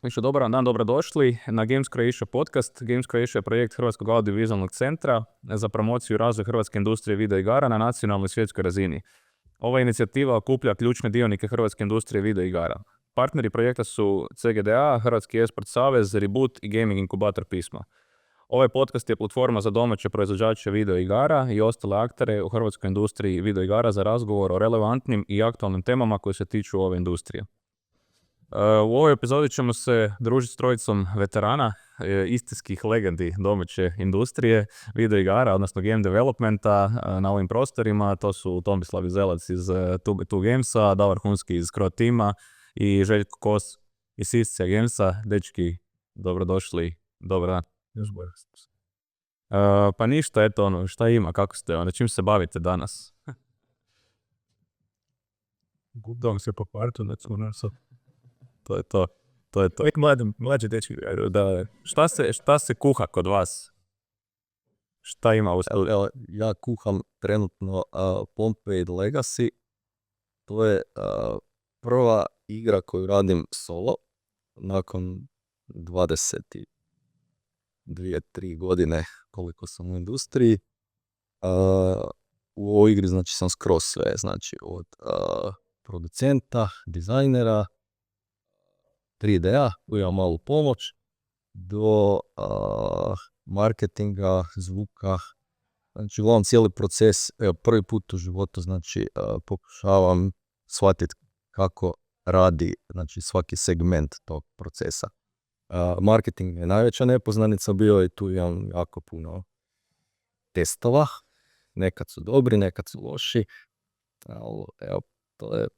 Više dobar dan, dobrodošli na Games Croatia podcast. Games Croatia je projekt Hrvatskog audiovizualnog centra za promociju i razvoj hrvatske industrije video igara na nacionalnoj i svjetskoj razini. Ova inicijativa okuplja ključne dionike hrvatske industrije video igara. Partneri projekta su CGDA, Hrvatski esport savez, Reboot i Gaming inkubator Pisma. Ovaj podcast je platforma za domaće proizvođače video igara i ostale aktere u hrvatskoj industriji video igara za razgovor o relevantnim i aktualnim temama koje se tiču ove industrije. U ovoj epizodi ćemo se družiti s trojicom veterana, istinskih legendi domaće industrije video igara, odnosno game developmenta na ovim prostorima. To su Tomislav Izelac iz Two Gamesa, Davor Hunski iz Cro Tima i Željko Kos iz Siscia Gamesa. Dečki, dobrodošli, dobar dan. Pa ništa, eto šta ima, kako ste, čim se bavite danas? Gubdam se po partu, To je to. Uvijek mlađi dečki. Da. Šta se kuha kod vas? Šta ima Evo, ja kuham trenutno Pompeii Legacy. To je prva igra koju radim solo nakon 22-3 godine koliko sam u industriji. U ovoj igri znači sam skroz sve, znači od producenta, dizajnera, 3D-a, koji ima malu pomoć, do marketinga, zvuka. Znači, uglavnom cijeli proces, prvi put u životu, znači, pokušavam shvatiti kako radi, znači, svaki segment tog procesa. Marketing je najveća nepoznanica bio i tu imam jako puno testova. Nekad su dobri, nekad su loši. Ali, evo, to je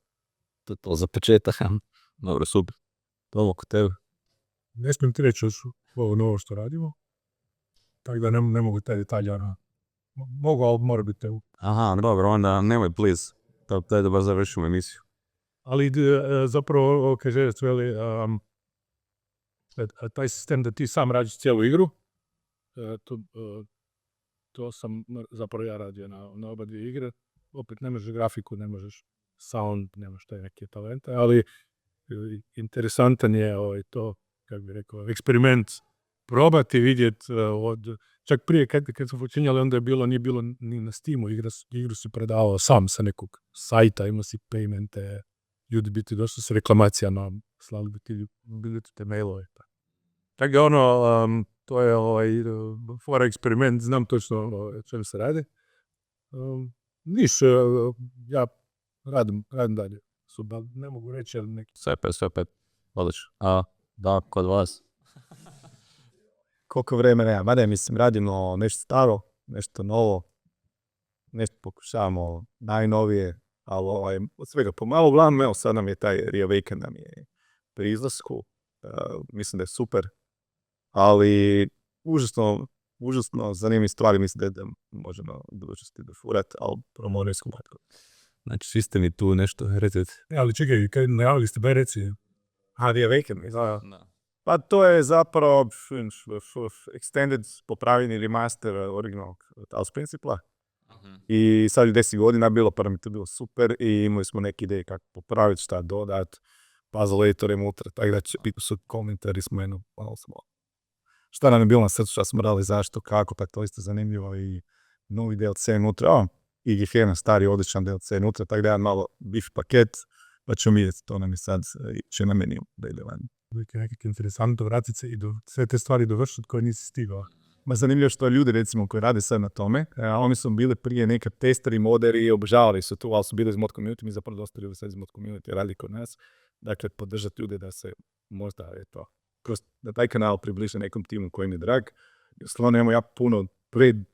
to za početak. Dobro, super. Tomo, kod tebe? Ne smijem ti reći ovo novo što radimo, tako da ne mogu taj detalj. Mogu, ali mora biti tebu. Aha, dobro, onda nemoj, please. Daj da baš završimo emisiju. Ali zapravo, ovo kaže, taj sistem da ti sam radiš cijelu igru, to sam zapravo ja radio na oba dvije igre. Opet ne možeš grafiku, ne možeš sound, nemaš taj neke talente, ali interesantan je to, kako bi rekao, eksperiment, probati vidjeti čak prije kad smo počinjali, onda nije bilo ni na Steamu, igru si predavao sam sa nekog sajta, imao si paymente, ljudi bi ti došli s reklamacijama, slali bi ti te mailove. Tako je to je for eksperiment, znam točno o čem se radi. Ja radim dalje. Ne mogu reći, ali neki. Sve pet. Odlično. A, da, kod vas? Koliko vremena ja, mada mislim, radimo nešto staro, nešto novo, nešto pokušavamo najnovije, ali od svega pomalo, uglavnom, evo sad nam je taj Reawaken nam je pri izlasku, mislim da je super, ali užasno zanimljive stvari, mislim da možemo budućnosti dofurati, ali promorio skumatko. Znači, svi ste mi tu nešto reciti. Ali čekaj, kad najavili ste, reci. Reawaken, da. Pa to je zapravo extended popravljeni remaster originalnog Talos Principla. I sad je 10 godina bilo, pa nam je to bilo super i imali smo neke ideje kako popraviti, šta dodat, puzzle editorem unutra, tako da će biti su komentari smo malo smo. Šta nam je bilo na srcu, šta smo radili, zašto, kako, pa to isto zanimljivo i novi DLC unutra, i Gehenna stari odličan DLC unutra, tako da jedan malo bif paket, pa ćemo vidjeti, to nam je sad će na meniju da ide van. Uvijek je nekako interesantno vratiti se i sve te stvari dovršiti koje nisi stigao. Ma zanimljivo što ljudi recimo koji rade sad na tome, oni su bili prije nekad testeri, moderi i obožavali su tu, ali su bili iz mod community, mi zapravo dosta ljudi sad iz mod community radi kod nas. Dakle, podržati ljude da se možda kroz da taj kanal približe nekom timu koji im je drag. Stvarno imamo jako puno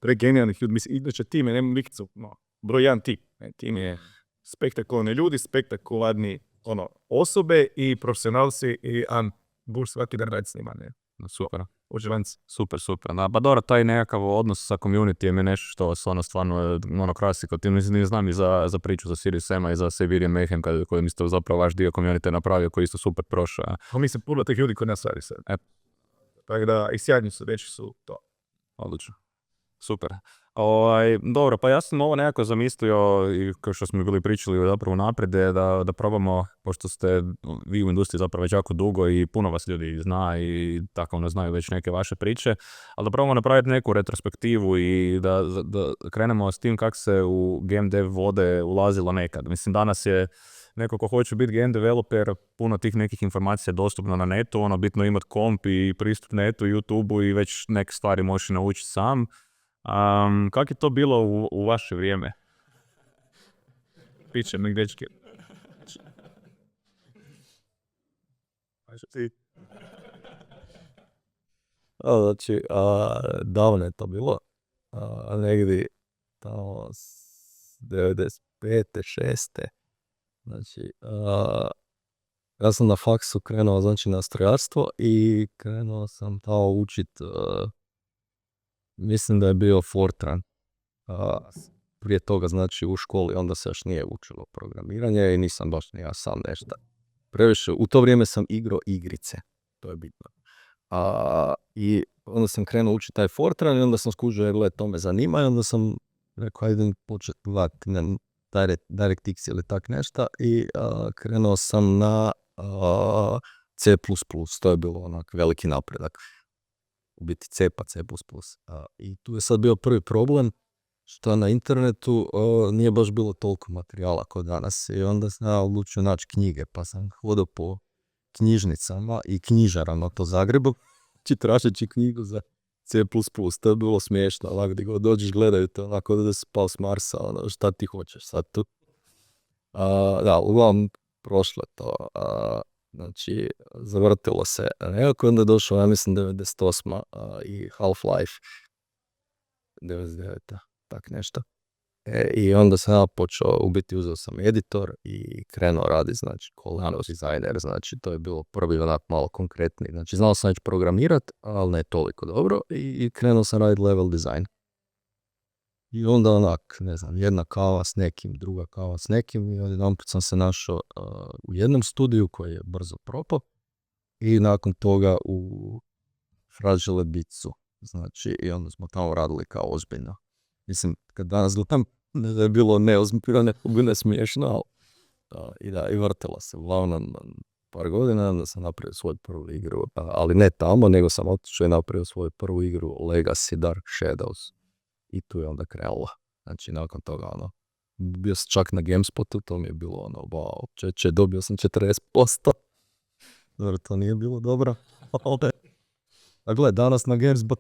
pregenijalnih ljudi, mislim, inače tim je, nemam likicu, broj jedan tim. Tim je spektakularni ljudi, spektakularni osobe i profesionalci i buš svaki dan raditi s njima. Super. Uživanci. Super. Pa dobro, taj nekakav odnos sa communityjem je nešto što se stvarno krasi kod tim. Ne znam i za priču za Serious Sam-a i za Siberian Mayhem koji isto zapravo vaš dio community napravio, koji isto super prošao. Mislim, puno tih ljudi koji nas radi sad. Tako da i sjajni su, veći su to. Odlično. Super. Dobro, pa ja sam ovo nekako zamislio i kao što smo bili pričali zapravo naprijed, da probamo, pošto ste vi u industriji zapravo već jako dugo i puno vas ljudi zna i tako ono znaju već neke vaše priče, ali da probamo napraviti neku retrospektivu i da krenemo s tim kako se u game dev vode ulazilo nekad. Mislim, danas je neko ko hoće biti game developer, puno tih nekih informacija je dostupno na netu, ono bitno imati komp i pristup netu, YouTubeu i već neke stvari možeš naučiti sam. Kako je to bilo u vaše vrijeme? Piće mi dečki. Znači, davno je to bilo, negdje tamo 95. 6. Znači, ja sam na faksu krenuo, znači, na strojarstvo i krenuo sam tamo učit, mislim da je bio Fortran. Prije toga, znači, u školi onda se još nije učilo programiranje i nisam baš ni ja sam nešto. Previše, u to vrijeme sam igrao igrice, to je bitno. I onda sam krenuo učiti taj Fortran i onda sam skužio, gled, to me zanima i onda sam rekao, ajde početi gledati na DirectX ili tak nešto i krenuo sam na C++, to je bilo onak veliki napredak. U biti C pa C++. I tu je sad bio prvi problem, što na internetu nije baš bilo toliko materijala kod danas i onda sam ja odlučio naći knjige, pa sam hodao po knjižnicama i knjižarama po Zagrebu, tražeći knjigu za C++, to je bilo smiješno, onako gdje god dođeš gledaju te onako da si pao s Marsa, ono, šta ti hoćeš sad tu. Da, uglavnom prošlo to, znači zavrtilo se nekako, onda je došao, ja mislim 98. I Half-Life 99. Tak nešto. I onda sam ja počeo, u biti uzeo sam editor i krenuo radi, znači, kao designer, znači, to je bilo prvi onak malo konkretni, znači, znao sam već programirat, ali ne toliko dobro i krenuo sam raditi level design. I onda onak, ne znam, jedna kava s nekim, druga kava s nekim i odjedanput sam se našao u jednom studiju koji je brzo propao i nakon toga u Fragile Beatsu, znači, i onda smo tamo radili kao ozbiljno. Mislim, kad danas gledam, ne da je bilo neozbiljno, ne smiješno, i vrtila se. Uglavnom, par godina, onda sam napravio svoju prvu igru, ali ne tamo, nego sam otišao i napravio svoju prvu igru Legacy Dark Shadows. I tu je onda krenulo. Znači, nakon toga, ono, bio sam čak na GameSpotu, to mi je bilo ono, wow, dobio sam 40%. Dobro, to nije bilo dobro. A gle, danas na GameSpot,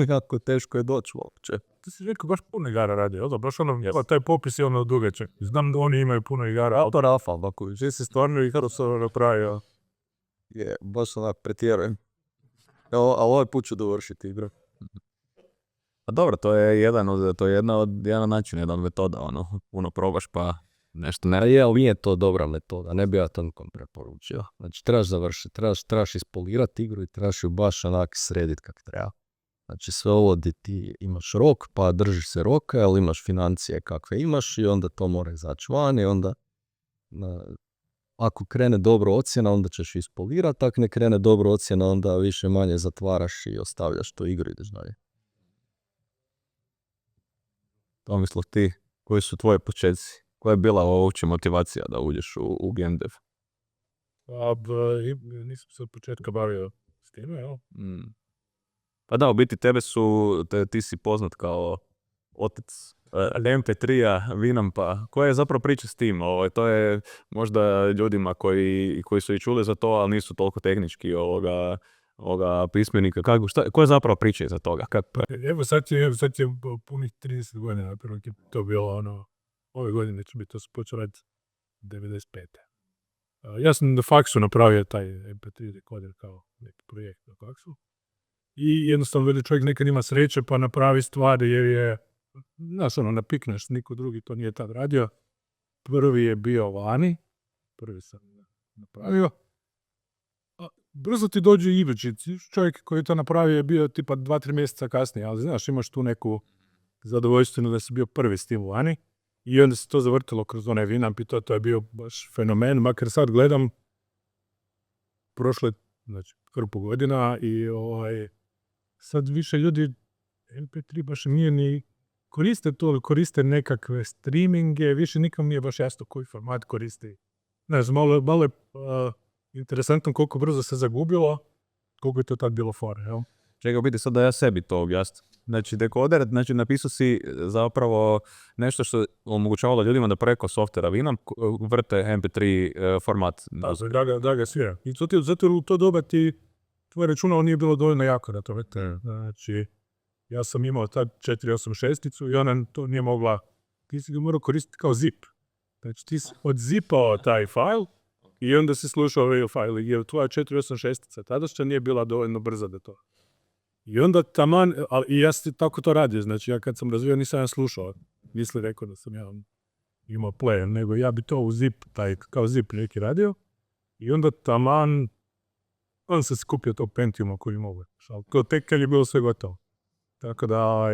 jako teško je doći uopće. Ti si rekao baš puno igara radio, baš ono, taj popis je ono dugačak. Znam da oni imaju puno igara. To Rafa, Baković. Ti si stvarno igaro se napravio. Je, baš onak pretjerujem. Ali ovaj put ću dovršiti igru. Pa dobro, to je jedan način, jedan metoda, ono, puno probaš pa nešto ne. Je, ali nije to dobra metoda, ne bi ja to nikom preporučio. Znači, trebaš završiti, trebaš ispolirati igru i trebaš ju baš onak srediti kak treba. Znači, sve ovo gdje ti imaš rok, pa držiš se roka, ali imaš financije kakve imaš i onda to mora izaći van i onda ako krene dobro ocjena, onda ćeš ispolirati, ako ne krene dobro ocjena, onda više manje zatvaraš i ostavljaš tu igru i ideš dalje. Tomislav, ti, koji su tvoje početci? Koja je bila uopće motivacija da uđeš u game dev? Nisam se od početka bavio s time, jel? Pa da, u biti ti si poznat kao otac MP3-a, Winampa. Koja je zapravo priča s tim? To je možda ljudima koji su i čuli za to, ali nisu toliko tehnički pismenika. Koja je zapravo priča iza toga? Evo sad će punih 30 godina, prvo je to bilo ono, ove godine će biti, to se počeo raditi 95. Ja sam na faksu napravio taj MP3 dekoder kao neki projekt na faksu. I jednostavno veli čovjek nekad ima sreće pa napravi stvari jer je, znaš ono, napikneš, niko drugi to nije tad radio. Prvi je bio vani, prvi sam napravio. Brzo ti dođe idući, čovjek koji je to napravio je bio tipa 2-3 mjeseca kasnije, ali znaš, imaš tu neku zadovoljštinu da si bio prvi s tim vani i onda se to zavrtilo kroz onaj Winamp i to je bio baš fenomen, makar sad gledam, prošle, znači, hrpu godina i sad više ljudi MP3 baš nije ni koriste nekakve streaminge, više nikom nije baš jasno koji format koristi. Ne znam, malo je interesantno koliko brzo se zagubilo, koliko je to tad bilo fora, jel? Čekaj, biti sad da ja sebi to objasnim. Znači, dekoder, znači napisao si zapravo nešto što omogućavalo ljudima da preko softvera Winamp vrte MP3 format. Da ga svira. I zato u to doba tvoje računalo nije bilo dovoljno jako da to vrte. Znači, ja sam imao tad 486-icu i ona to nije mogla, ti si ga morao koristiti kao zip. Znači, ti si odzipao taj fajl i onda si slušao ovaj fajl. Jer tvoja 486-ica tadašnja nije bila dovoljno brza da to. I onda taman, i ja tako to radio, znači ja kad sam razvio nisam ja slušao, misli rekao da sam ja imao player, nego ja bi to u zip, kao zip neki radio, i onda taman, on se skupio tog Pentiuma koji mogu, to tek kad je bilo sve gotovo. Tako da,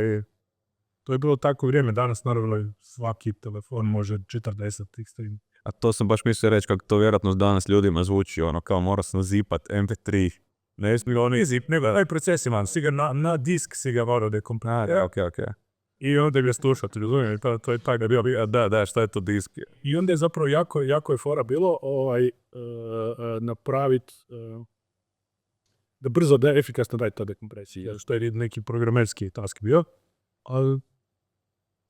to je bilo tako vrijeme, danas naravno svaki telefon može 40 tih stream. A to sam baš mislio reći kako to vjerojatno danas ljudima zvuči, ono kao mora sam zipat MP3. Ne smije on zip, nego taj proces imam, si ga na disk si ga morao dekomprimati. Ok. I onda ga slušati, razumijem, to je taj da je bio. Da, šta je to disk? I onda je zapravo jako je fora bilo napraviti da brzo, da efikasno daje ta dekompresija, što je neki programerski task bio.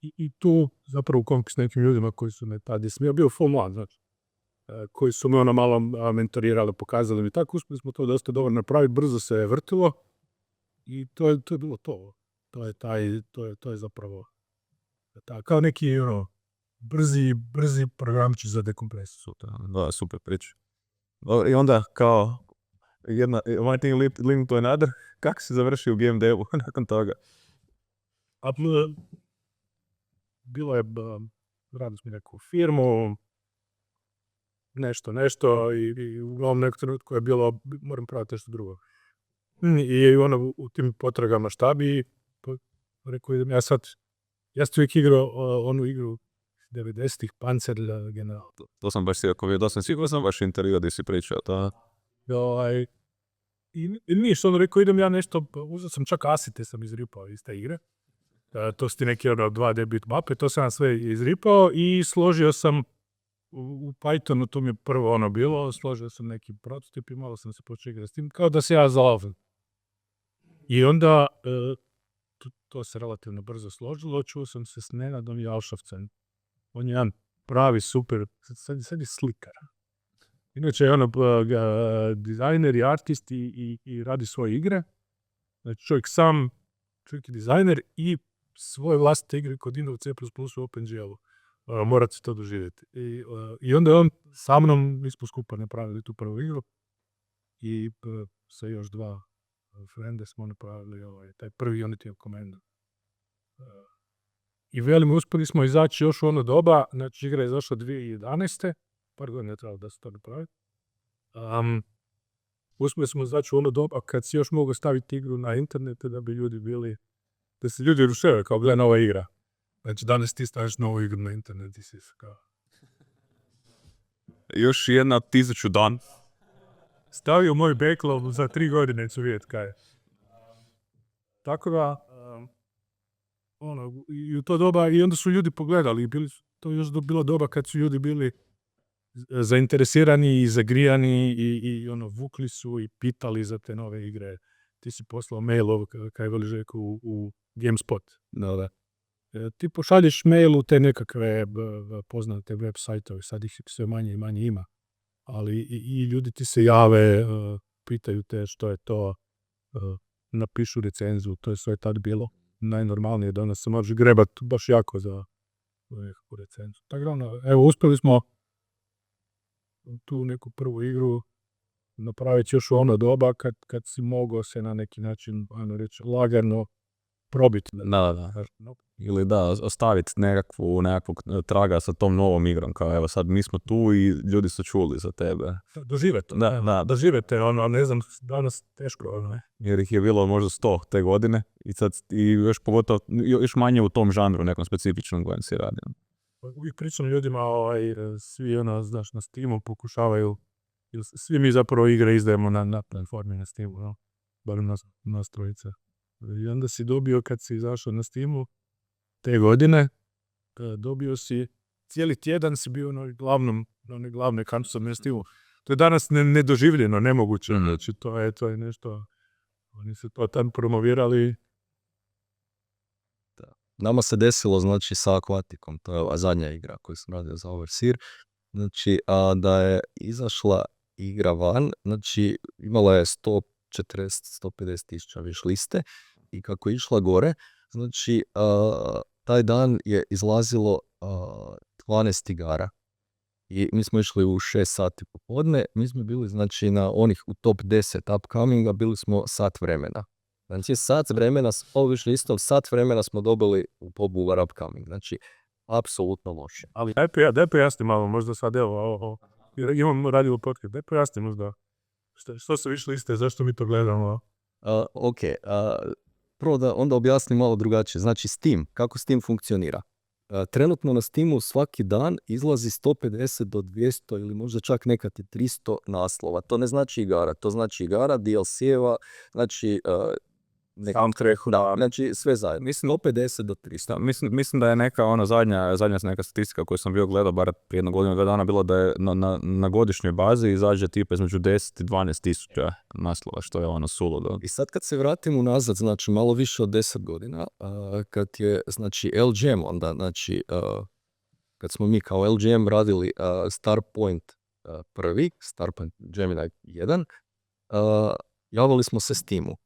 I tu zapravo u kontakt s nekim ljudima koji su me tad je bio full mlad, znači, koji su me malo mentorirali, pokazali mi tako, uspjeli smo to dosta dobro napraviti, brzo se je vrtilo i to je bilo to. To je zapravo kao neki brzi programčić za dekompresiju. Da, super priča. I onda kao one thing leading to another, kako si završio u game devu nakon toga? Bilo je, radili smo neku firmu, nešto i uglavnom nekog trenutku je bilo, moram praviti nešto drugo. I ono u tim potragama šta bi, rekao idem ja sad, ja sam uvijek igrao onu igru 90-ih Panzer General. To sam baš sigurno sam baš intervjuo gdje si pričao, to. I ništa, ono rekao idem ja nešto, uzeo sam čak asete sam izripao iz te igre. To su ti neki 2D bitmape, to sam sve izripao i složio sam u Pythonu, to mi je prvo bilo, složio sam neki prototip i malo sam se počeo igrati s tim, kao da se ja zalovim. I onda to se relativno brzo složilo, čuo sam se s Nenadom Jalšavcem. On je jedan pravi super, sad je slikar. Inače je dizajner i artist i radi svoje igre. Znači čovjek je dizajner i svoje vlastite igre kod Inda u C++ u OpenGL-u. Morate se to doživjeti. I onda je on sa mnom, mi smo skupa napravili tu prvu igru i sa još 2 frende smo napravili taj prvi Unity of Command. I uspjeli smo izaći još u ono doba, znači igra je izašla 2011. Par godina je trebalo da se to napravi. Uspjeli smo izaći u ono doba kad si još mogu staviti igru na internetu da bi ljudi bili, da se ljudi ruševaju kao gleda nova igra. Znači danas ti staviš novu igru na internet i si kao... Još jedna 1000 dan. Stavio moj backlog za 3 godine ću vidjeti kaj je. Tako da, i u to doba, i onda su ljudi pogledali, to još bilo doba kad su ljudi bili zainteresirani i zagrijani i vukli su i pitali za te nove igre. Ti si poslao mail, kaj voliš rekao, u GameSpot. Da. Ti pošalješ mail u te nekakve poznate web sajtove, sad ih sve manje i manje ima. Ali i ljudi ti se jave, pitaju te što je to, napišu recenziju, to je sve tad bilo najnormalnije, danas se može grebati baš jako za nekakvu recenziju. Tako da, evo, uspjeli smo tu neku prvu igru napraviti još u ono doba kad si mogao se na neki način, reći, lagano probiti. Da. Ili ostaviti nekakvog traga sa tom novom igrom, kao evo sad mi smo tu i ljudi su čuli za tebe. Doživete. Doživete, ne znam, danas teško. Jer ih je bilo možda 100 te godine i još pogotovo, još manje u tom žanru, nekom specifičnom kojem si radi. Uvijek pričam ljudima, svi znaš, na Steamu pokušavaju, svi mi zapravo igre izdajemo na platformi na Steamu, barem nas trojice. I onda si dobio kad si izašao na Steamu, te godine dobio si, cijeli tjedan si bio na onoj glavnoj kancu mestivu. To je danas nedoživljeno, nemoguće. Znači, to je nešto, oni su to tam promovirali. Nama se desilo, znači, sa Aquaticom, to je ova zadnja igra koju sam radio za Overseer, znači, da je izašla igra van, znači, imala je 140-150 tisuća viš liste i kako je išla gore, znači, taj dan je izlazilo 12 igara. I mi smo išli u 6 sati popodne, mi smo bili, znači, na onih u top 10 upcominga, bili smo sat vremena. Znači, sat vremena, ovišli isto, sat vremena smo dobili u Popular upcoming, znači, apsolutno loše. Ali daj pojasni malo, možda sad evo, imamo radio podcast, daj pojasni možda što su više liste, zašto mi to gledamo? Ok, prvo da onda objasnim malo drugačije. Znači, Steam, kako Steam funkcionira? Trenutno na Steamu svaki dan izlazi 150 do 200 ili možda čak nekad i 300 naslova. To ne znači igara, to znači igara, DLC-eva, znači Soundtrack, da. Znači sve zajedno. Mislim 150 do 300. Mislim da je neka ona zadnja neka statistika koju sam bio gledao bar prije jednog godina, 2 dana bilo da je na godišnjoj bazi izađe tipa između 10 i 12 tisuća naslova, što je ono suludo. I sad kad se vratim unazad, znači malo više od 10 godina, kad je znači LGM onda, znači kad smo mi kao LGM radili Starpoint prvi, Starpoint Gemini 1, javili smo se Steamu.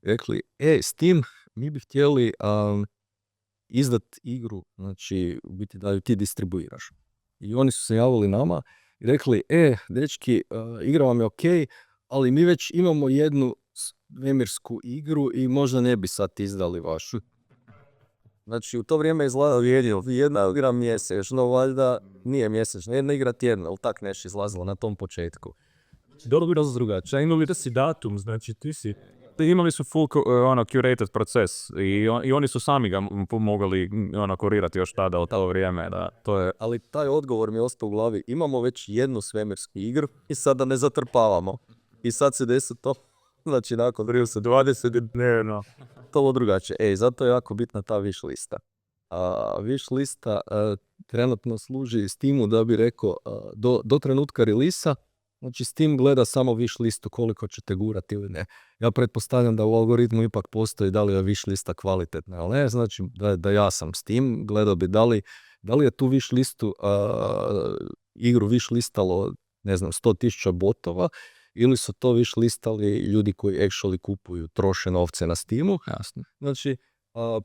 Rekli, Steam, mi bi htjeli izdat igru, znači u biti da ju ti distribuiraš. I oni su se javili nama i rekli, dečki, igra vam je ok, ali mi već imamo jednu svemirsku igru i možda ne bi sad izdali vašu. Znači u to vrijeme izgledalo jedna igra mjesečno, valjda nije mjesečno, jedna igra tjedna, ali tak nešto izlazilo na tom početku. Dobro bi drugačije, imali da si datum, znači ti si... Imali su full curated proces i oni su sami ga mogli kurirati još tada od to vrijeme. Da, to je... Ali taj odgovor mi je ostao u glavi. Imamo već jednu svemirsku igru i sada ne zatrpavamo. I sad se desi to, znači nakon 20 dnevno. To je drugačije. Zato je jako bitna ta wish lista. Wish lista trenutno služi Steamu da bi rekao do trenutka releasa. Znači Steam gleda samo wish listu koliko ćete gurati ili ne. Ja pretpostavljam da u algoritmu ipak postoji da li je wish lista kvalitetna ili ne. Znači da ja sam Steam, gledao bi da li je tu wish listu igru wish listalo, ne znam, 100.000 botova ili su to wish listali ljudi koji actually kupuju, troše novce na Steamu. Jasno. Znači,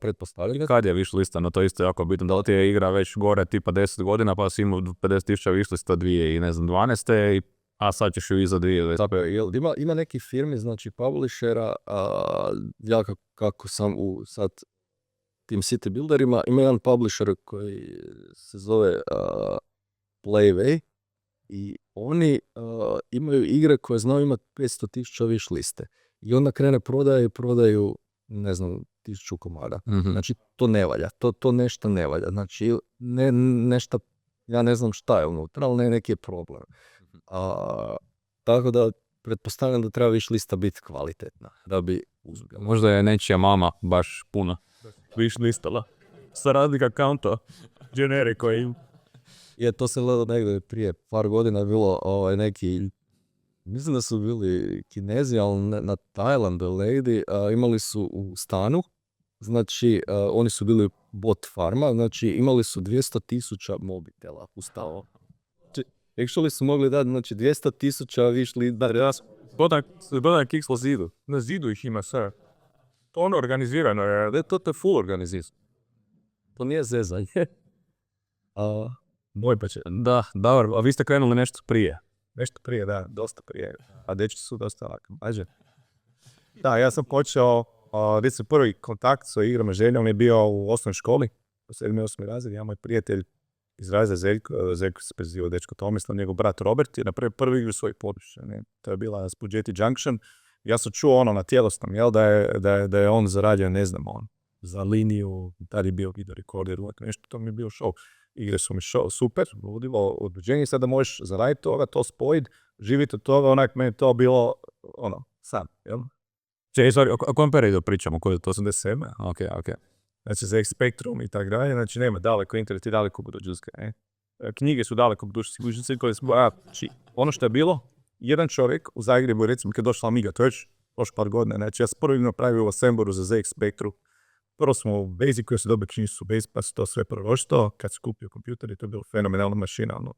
pretpostavljam. Kad je wish lista, no to isto jako bitno. Da li ti je igra već gore tipa 10 godina pa si imao 50.000 wish lista 2012. A sad ćeš ju iza 2. Ima neki firmi, znači publishera, ja kako sam u sad tim city builderima, ima jedan publisher koji se zove Playway i oni imaju igre koje znaju imati 500.000 wish liste. I onda krene prodaju, ne znam, 1000 komada. Mm-hmm. Znači to ne valja, to nešto ne valja. Znači nešto, ja ne znam šta je unutra, ali neki je problem. Tako da pretpostavljam da treba wish lista biti kvalitetna da bi uzgala. Možda je nečija mama baš puno wish listala sa razlika accounta generiko im. To se gledalo negdje prije par godina bilo neki, mislim da su bili Kinezi, ali na Tajlandu lady, imali su u stanu, znači oni su bili bot farma, znači imali su 200.000 mobitela u stanu. Actually su mogli dati, znači 200.000 wish lista. Bodan kiks na zidu. Na zidu ih ima sve. To ono organizirano je. To je full organizirano. To nije zezanje. Moj pa će. Da, dobro, a vi ste krenuli nešto prije. Nešto prije, da, dosta prije. A dečki su dosta lako. Da, ja sam počeo, prvi kontakt sa igrama željom je bio u osnovnoj školi, u 7. i 8. razred. Ja, moj prijatelj iz razreda Zeljko se prezivao dečko Tomislav, njegov brat Robert je napravio prvu igru svojih područja. To je bila Spaghetti Junction. Ja sam čuo na tjelesnom, da je on zaradio, ne znam, za liniju, tad je bio video rekorder, nešto, to mi je bio show. Igre su mi super, ludilo određenje, sada možeš zaraditi toga, to spojiti, živjeti od toga, meni to bilo, sam, jel? O kojem periodu pričamo, koji je to 87? Ok. znači za Spectrum i tako dalje, znači nema daleko internet i daleko budućnost. Knjige su daleko budućnosti koje smo, znači ono što je bilo, jedan čovjek u Zagrebu, recimo kad je došla Amiga, to je još par godina, znači ja sam prvi napravio u Assembleru za ZX Spectrum. Prvo smo u Basic koji se dobili knjižnicu su Basic, pa se to sve proroštao, kad se kupio kompjuter i to je bilo fenomenalna mašina, ono,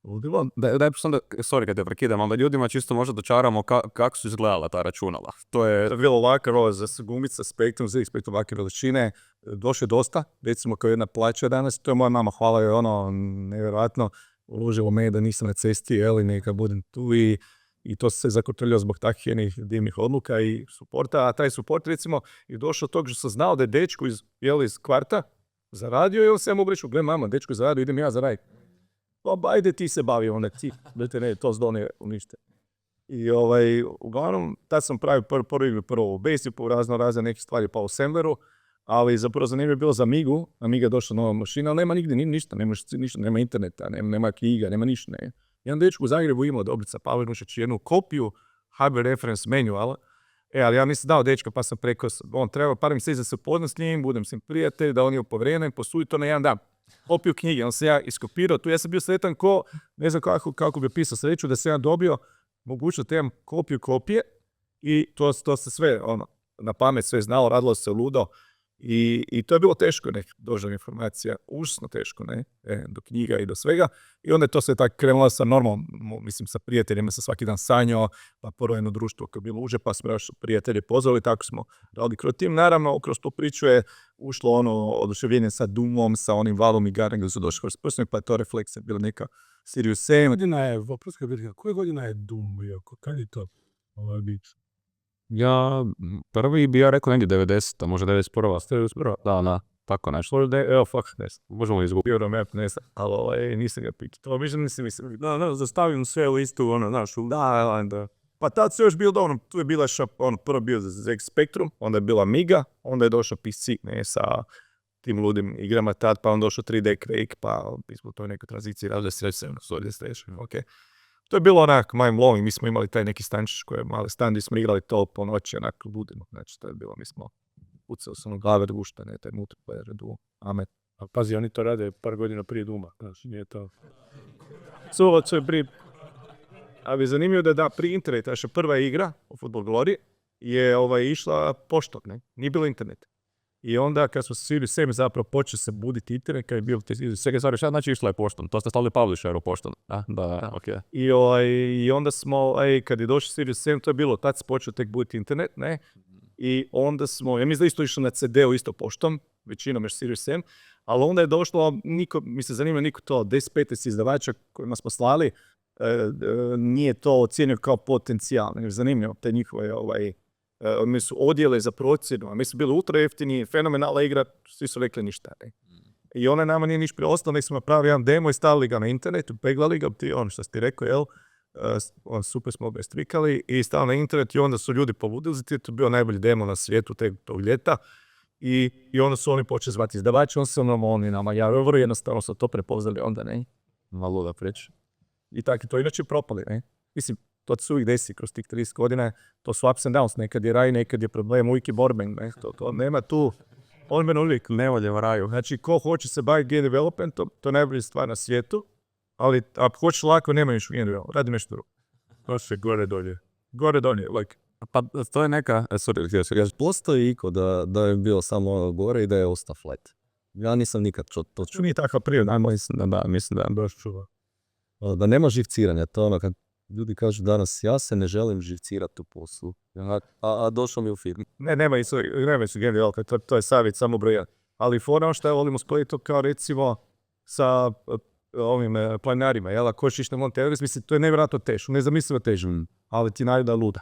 ludilo. Daj onda, sorry kad te prekidam, ali da ljudima čisto možda dočaramo kako su izgledala ta računala. To je... To je bilo lako, za gumica, Spectrum, ZX Spectrum, ovakve veličine, došlo je dosta, recimo kao jedna plaća danas, to je moja mama, hvala joj, ono, nevjerojatno, uložilo me da nisam na cesti, neka budem tu i to se zakotrljio zbog takvih jednih divnih odluka i suporta, a taj suport recimo je došao od tog što sam znao da je dečko iz kvarta zaradio i on se ja mogu reći, gle mama, dečko je zaradio, idem ja zaraditi. Pa ajde ti se bavi onda ti, ne, to zdone unište. I uglavnom, tad sam pravio prvu igru, prvo u Basicu, razne neke stvari pa u Assembleru, ali zapravo zanimljivo je bilo za Amigu, Amiga je došla nova mašina, ali nema nigdje ništa, nema interneta, nema knjiga, nema ništa. Ne. Jedan dečko u Zagrebu imao Dobrica Pavlinušić jednu kopiju HB reference manuala, ali ja nisam dao dečka pa sam preko, on treba par mjeseci da se upoznam s njim, budem s njim prijatelj, da on je povrijedan, posudi to na jedan dan. Kopiju knjige, on se ja iskopirao, tu ja sam bio sretan ko, ne znam kako bi opisao sreću, da sam ja dobio mogućnost da imam kopiju kopije i to se sve, na pamet sve znalo, radilo se ludo. I to je bilo teško doći do informacija, užasno teško, do knjiga i do svega. I onda je to sve tako krenulo sa normalnom, mislim sa prijateljima, sa svaki dan sanjao, pa prvo jedno društvo koje je bilo uže, pa smo još prijatelje pozvali, tako smo radili kroz tim. Naravno, kroz tu priču je ušlo oduševljenje sa Doomom, sa onim valom igara gdje su došli kroz prsnog, pa je to refleksija bila neka Sirius Sam. Koje godina je Doom bio? Kad je to biti? Ja, prvi bi ja rekao negdje 90-a, možda 91-a. Da, tako nešto. Možemo izgubiti. Euromap, ne znam, ali nisam ga pitao. To mislim, zastavim sve u istu, da. Pa tad se još bilo dobro, tu je bila prvo bio ZX Spectrum, onda je bila Amiga, onda je došao PC, sa tim ludim igrama tad, pa onda došao 3D Quake, pa smo to u nekoj tranziciji razli se na Solid Station, ok. To je bilo onak mind-blowing, mi smo imali taj neki stančić koji je mali stand gdje smo igrali to po noći, onak ludimo, znači to je bilo, mi smo pucali se glave društa, taj multiplayer, Doom, Amet. A pazi, oni to rade par godina prije Dooma, znači nije to... To je prije... Ali zanimljivo da prije interneta, naša prva igra u Football Glory je išla poštom, nije bilo interneta. I onda kad smo se svi sami zapravo počeli se buditi internet, kad je bilo svega stvari, šta znači išla je poštom? To ste stavili publisheru poštom. Da, ok. I onda smo, kad je došao Sirius Sam, to je bilo, tad se počeo tek buditi internet, I onda smo, ja mislim da isto išlo na CD-u isto poštom, većinom još Sirius Sam, ali onda je došlo, mi se zanima niko to, 10-15 izdavača kojima smo slali, nije to ocijenio kao potencijal, nego zanimljivo, te njihove, mi su odjele za procjenu, a mi su bili ultra jeftini, fenomenalna igra, svi su rekli ništa. I ona nama nije niš preostala, nek smo napravili jedan demo i stavili ga na internetu, peglali ga, što si ti rekao, super smo ga strikali i stavili na internet i onda su ljudi poludili, to je bio najbolji demo na svijetu tog ljeta i onda su oni počeli zvati izdavači, on se oni nama vrlo jednostavno su to prepoznali onda, malo da preći. I tako, to inače propali, Mislim, to se uvijek desi kroz tih 30 godina, to su ups and downs, nekad je raj, nekad je problem, uvijek je borben, to nema tu, on mene uvijek ne volje u raju. Znači, ko hoće se baviti game developmentom, to je najbolja stvar na svijetu, ali ako hoćeš lako, nema još game development, radi nešto drugo. To se gore dolje, like. Pa to je neka, Postoji iko da je bio samo gore i da je ostao flat. Ja nisam nikad to čuo. Nije takva priroda, mislim da baš čuva. Da nema živciranja, to ono kad ljudi kažu danas, ja se ne želim živcirati u poslu, a došao mi u firmu. Nema su game development, to je savjet samo broja. Ali fora što je volimo spojiti to kao recimo sa ovim planarima, jel? Ako hoćeš na Monte Everest, mislim, to je nevjerojatno teško, nezamislivo teško, ali ti najda luda.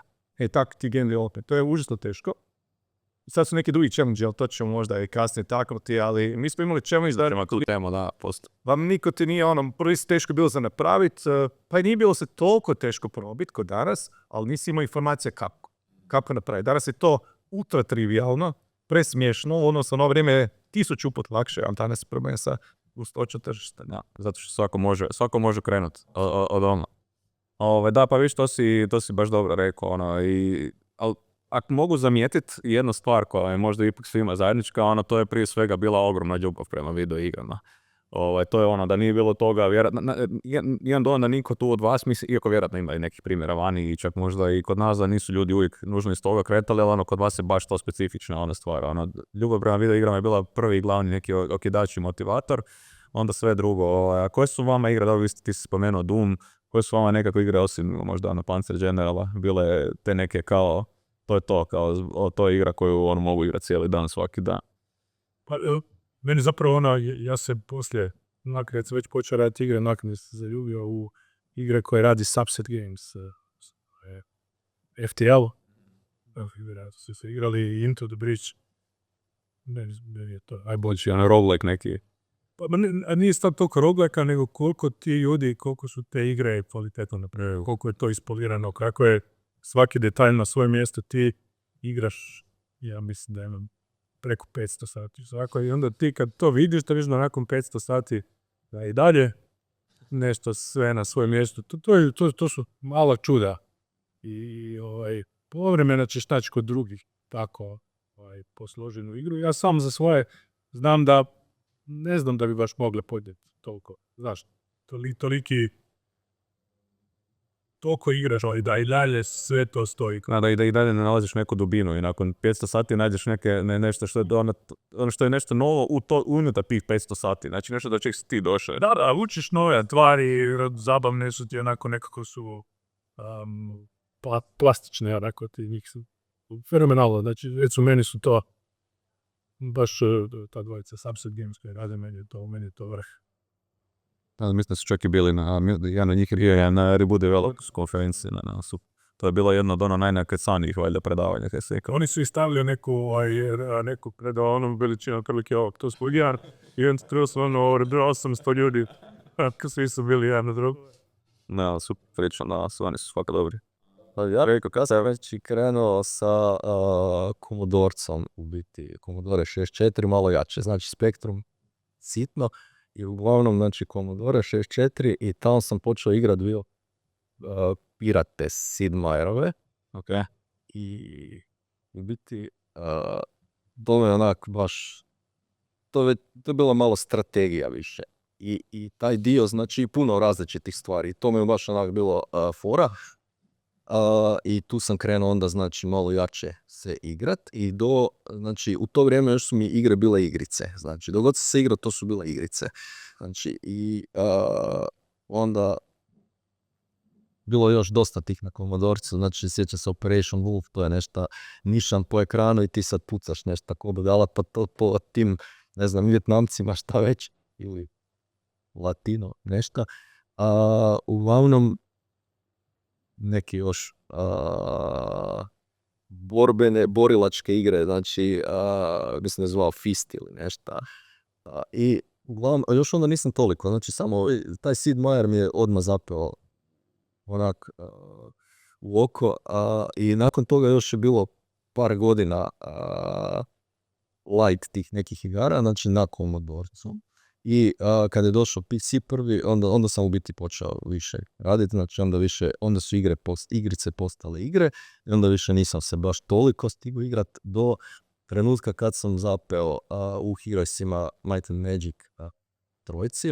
Tako ti game development, to je užasno teško. Sad su neki drugi challenge, ali to ćemo možda i kasnije taknuti, ali mi smo imali challenge da posto. Vam niko ti nije prvi si teško bilo za napraviti, pa i nije bilo se toliko teško probiti kod danas, ali nisi imao informacija kako napraviti. Danas je to ultra trivialno, presmiješno, odnosno na vrijeme je 1000 put lakše, a danas problem sa gustoća tržišta. Da, zato što svako može krenuti od ono. Da, pa viš, to si baš dobro rekao, ako mogu zamijetiti jednu stvar koja je možda ipak svima zajednička, ono, to je prije svega bila ogromna ljubav prema video igrama. To je ono da nije bilo toga, jedan dojam da niko tu od vas, mislim, iako vjerojatno ima i nekih primjera vani i čak možda i kod nas da nisu ljudi uvijek nužno iz toga kretali, ali ono, kod vas je baš to specifična ona stvar. Ono, ljubav prema video igrama je bila prvi i glavni neki okidač i motivator, onda sve drugo. A koje su vama igre, da ti si spomenuo Doom, koje su vama nekako igre osim možda ono Panzer Generala, bile te neke kao, to je to, kao to je igra koju on mogu igrati cijeli dan, svaki dan. Pa, meni zapravo ja se poslije, kad sam već počeo raditi igre, nakon se zaljubio u igre koje radi Subset Games, FTL, vjerojatno su igrali Into the Breach, meni je to najbolji. Ono roguelike neki. Pa nije sad toliko roguelike, nego koliko ti ljudi, koliko su te igre kvalitetno napravili, koliko je to ispolirano, kako je svaki detalj na svoje mjesto, ti igraš, ja mislim da imam preko 500 sati svako, i onda ti kad to vidiš, da vidiš da nakon 500 sati da i dalje nešto sve na svoje mjesto, to su mala čuda. I povremeno ćeš naći kod drugih tako posloženu igru. Ja sam za svoje znam da ne znam da bi baš mogle podnijeti toliko. Znaš, toliko igraš, ali da i dalje sve to stoji. Da i dalje ne nalaziš neku dubinu i nakon 500 sati nađeš nešto što je ono što je nešto novo unutar tih 500 sati. Znači nešto do čeg si ti došao. Da, učiš nove tvari, zabavne su ti onako nekako su plastične, onako ti njih su fenomenalno. Znači, već meni su to baš ta dvojica Subset Games koji rade, meni je to vrh. Mislim da su čak i bili jedan od njih je na Reboot Developers konferenciji na NAS-u. To je bilo jedno od najnakacanijih valjda predavanja. Oni su i stavili neku predavanu veličinu otprilike ovog to studija i on trebao su 800 ljudi, svi su bili jedan na drugo. Da, super priča, da, oni su svaka dobri. Ja rekao, kad sam već krenuo sa Commodore-com, u biti Commodore 64, malo jače, znači Spectrum sitno, i uglavnom, znači, Commodore 64 i tamo sam počeo igrat bio pirate Sid Meierove. Okay. I u biti to me onak baš, to je bila malo strategija više. I taj dio, znači, puno različitih stvari. To me baš onak bilo fora. I tu sam krenuo onda, znači, malo jače se igrat i znači, u to vrijeme još su mi igre bile igrice, znači, dok god sam se igrao, to su bile igrice, znači, i onda bilo još dosta tih na Commodore-cu, znači, sjećam se Operation Wolf, to je nešto nišan po ekranu i ti sad pucaš nešto tako budala, pa to po tim, ne znam, Vjetnamcima šta već, ili Latino, nešto, uglavnom, neki još borilačke igre, znači, mislim da je zvao Fist ili nešto. I uglavnom, još onda nisam toliko, znači samo taj Sid Meier mi je odmah zapeo onak u oko, i nakon toga još je bilo par godina light tih nekih igara, znači na Commodore-cu. I kada je došao PC prvi, onda sam u biti počeo više raditi, znači onda su igrice postale igre i onda više nisam se baš toliko stigao igrat do trenutka kad sam zapeo u Heroesima Might and Magic trojci.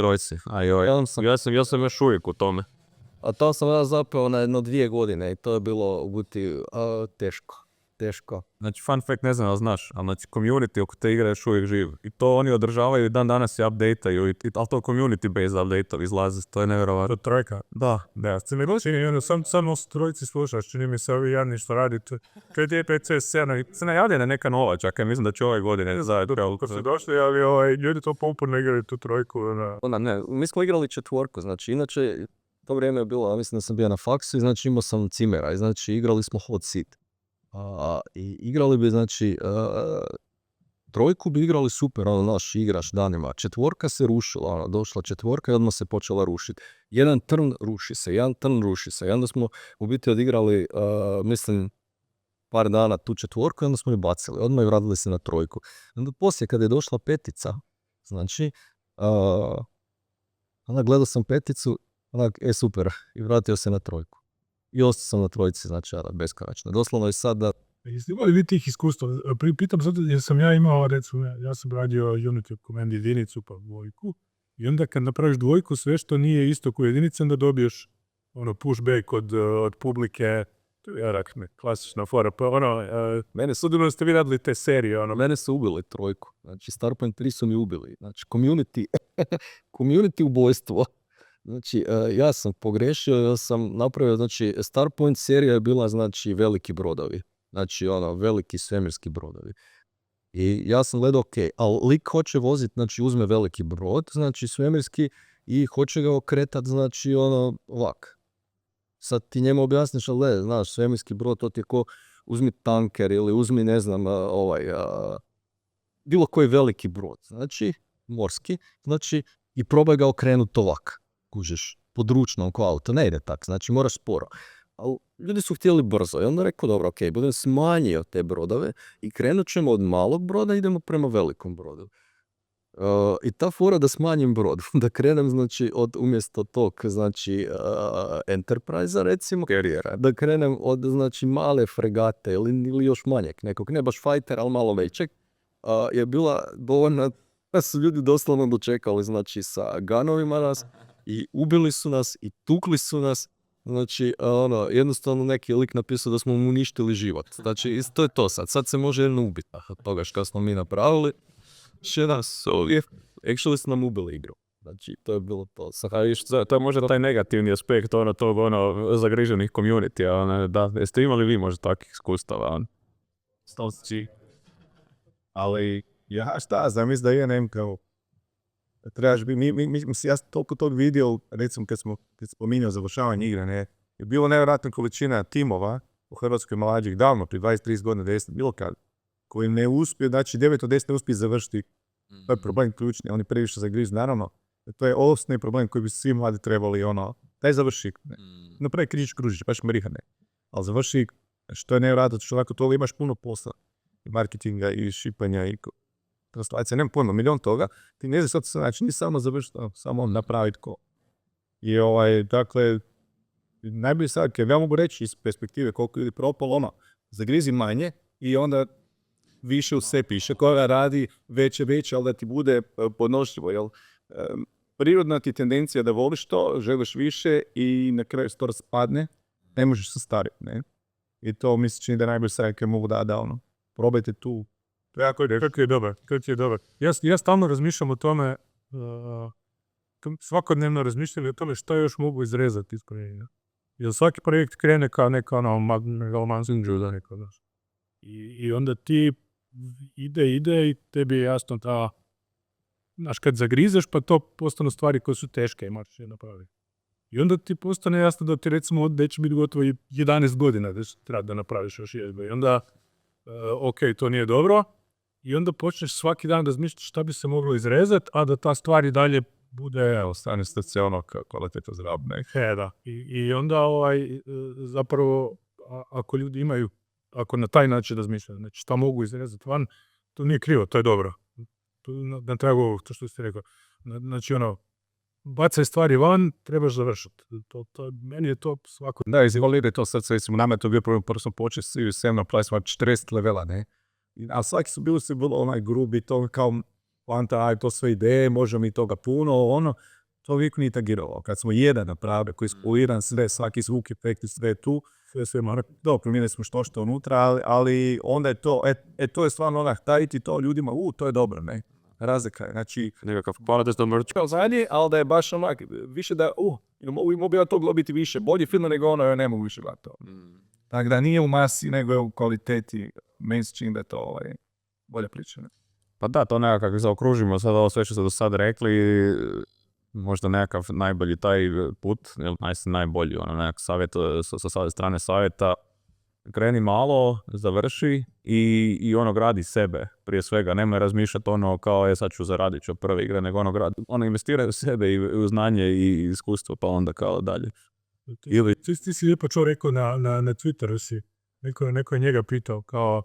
Ja sam još uvijek u tome. A tamo sam ja zapeo na jedno 2 godine i to je bilo u biti teško. Znači, fun fact, ne znam da znaš, ali znači, community oko te igre još uvijek živ. I to oni održavaju i dan danas i update-aju, ali to community-based update-ovi izlaze, to je nevjerovatno. To trojka. Da. Se ne čini, samo trojci slušaš, čini mi se ovi jadni što radi. To je DPC-7. Se najavljena neka nova, čak ja mislim da će ove godine zajedno. Kad su došli, ali ljudi to popuno igrali tu trojku. Ne, mi smo igrali četvorku, znači, inače, to vrijeme je bilo, mislim da sam bio na faksu i znači imao sam cimera i znači igrali smo Hot Seat. I igrali bi, znači, trojku bi igrali super, igraš danima. Četvorka se rušila, došla četvorka i odmah se počela rušiti. Jedan turn ruši se. I onda smo u biti odigrali, mislim, par dana tu četvorku i onda smo ju bacili. Odmah ju radili se na trojku. Onda poslije, kada je došla petica, znači, onda gledao sam peticu, super, i vratio se na trojku. I ostao sam na trojici, znači, beskonačno. Doslovno je sad da Jeste imali vi tih iskustva? Pitam zato jer sam ja imao, recimo, ja sam radio Unity Command jedinicu pa dvojku i onda kad napraviš dvojku, sve što nije isto ko jedinica, onda dobiješ pushback od publike. To je klasična fora. Pa mene sudilo da ste vi radili te serije. Mene su ubili trojku. Znači, Starpoint 3 su mi ubili. Znači, community ubojstvo. Znači, ja sam pogrešio, ja sam napravio, znači, Starpoint serija je bila, znači, veliki brodovi. Znači, veliki svemirski brodovi. I ja sam gledao, ok, ali lik hoće voziti, znači, uzme veliki brod, znači, svemirski, i hoće ga okretati, znači, ovak. Sad ti njemu objasniš, ali znaš, svemirski brod, to ti je ko uzmi tanker ili uzmi, ne znam, bilo koji veliki brod, znači, morski, znači, i probaj ga okrenuti ovak, kužiš, pod ručnom ko auto, ne ide tak, znači, moraš sporo. Ali ljudi su htjeli brzo i onda rekao, dobro, ok, budem smanjio te brodove i krenut ćemo od malog broda, idemo prema velikom brodu. I ta fora da smanjim brod, da krenem, znači, umjesto tog, znači, Enterprise-a, recimo, da krenem od, znači, male fregate ili još manjeg nekog, ne baš fighter, ali malo većeg, je bila dovoljna, da su ljudi doslovno dočekali, znači, sa ganovima nas i ubili su nas i tukli su nas. Znači, jednostavno neki lik napisao da smo mu uništili život. Znači, to je to sad. Sad se može jedno ubiti od toga što smo mi napravili. Actually su nam ubili igru. Znači, to je bilo to. To je možda taj negativni aspekt tog zagriženih community. Da, jeste imali vi možda takvih iskustava? Stalci. Ali, ja šta znam, mislim da je kao trebaš biti, ja sam toliko tog vidio, recimo kad spominjao završavanje igre, ne, je bilo nevjerojatna količina timova u Hrvatskoj mlađih davno, pri 20-30 godina, 10, bilo kad, koji ne uspiju, znači 9 od 10 ne uspiju završiti, to je problem ključni, oni previše zagrizu, naravno, to je osnovni problem koji bi svi mladi trebali, daj završi, napravi križić kružić, baš mriha, ne, ali završi, što je nevjerojatno, što onako toga imaš puno posla, i marketinga, i šipanja, i translacija, nemam pojma, milion toga, ti ne znaš što se znači, ni samo završiti, samo napraviti ko. I dakle, najbolji sad, ja mogu reći iz perspektive koliko ljudi propalo, zagrizi manje i onda više u sve piše, koja radi veće, ali da ti bude podnošljivo, jel? Prirodna ti tendencija da voliš to, želiš više i na kraju to raspadne, ne možeš se stariti, ne? I to mi se čini da najbolji sad kad mogu da probajte tu. To je jako je dobar. Ja stalno razmišljam o tome, svakodnevno razmišljam o tome što još mogu izrezati iz projekta. Jer svaki projekt krene kao neka megalomanski džuda, I onda ti ide i tebi je jasno da, znaš, kad zagrizeš pa to postanu stvari koje su teške i moraš je napraviti. I onda ti postane jasno da ti recimo da će biti gotovo 11 godina da treba da napraviš još jedno. I onda, ok, to nije dobro. I onda počneš svaki dan razmišljati šta bi se moglo izrezati, a da ta stvar i dalje bude... Stane se kvaliteta zdravne. Da. I onda zapravo, ako ljudi imaju, ako na taj način razmišljaju, znači šta mogu izrezati van, to nije krivo, to je dobro. Na tragu to što ste rekao. Znači bacaj stvari van, trebaš završiti. Meni je to svako... Da, izvolite to srce, recimo, nama je to bio problem, prvo smo počeli svi sem na play, smo 40 levela, ne? A svaki su bili vrlo grubi, to kao planta, to sve ideje, može mi toga puno, to uvijek nije tagiralo. Kad smo jedan napravili, koji je spoliran sve, svaki zvuk, efekti, sve tu, sve mora, promijenili smo što unutra, ali onda je to, to je stvarno tajiti to ljudima, to je dobro, ne? Razlika je, znači... Nekakav kvalitet do mrčka. Zadnji, ali da je baš više da, mogu ja to biti više, bolji film nego ja ne mogu više gledati to. Tako da nije u masi, nego je u kvaliteti mainstream, da je to bolja priča. Pa da, to nekako zaokružimo sad ovo sve što ste do sad rekli, možda nekakav najbolji taj put, najbolji nekakav savjet sa strane savjeta, kreni malo, završi i gradi sebe prije svega, nemoj razmišljati kao sad ću zaradit ću prve igre, nego investiraj u sebe i u znanje i iskustvo, pa onda kao dalje. Ti si lijepo čo rekao na Twitteru si, neko je njega pitao kao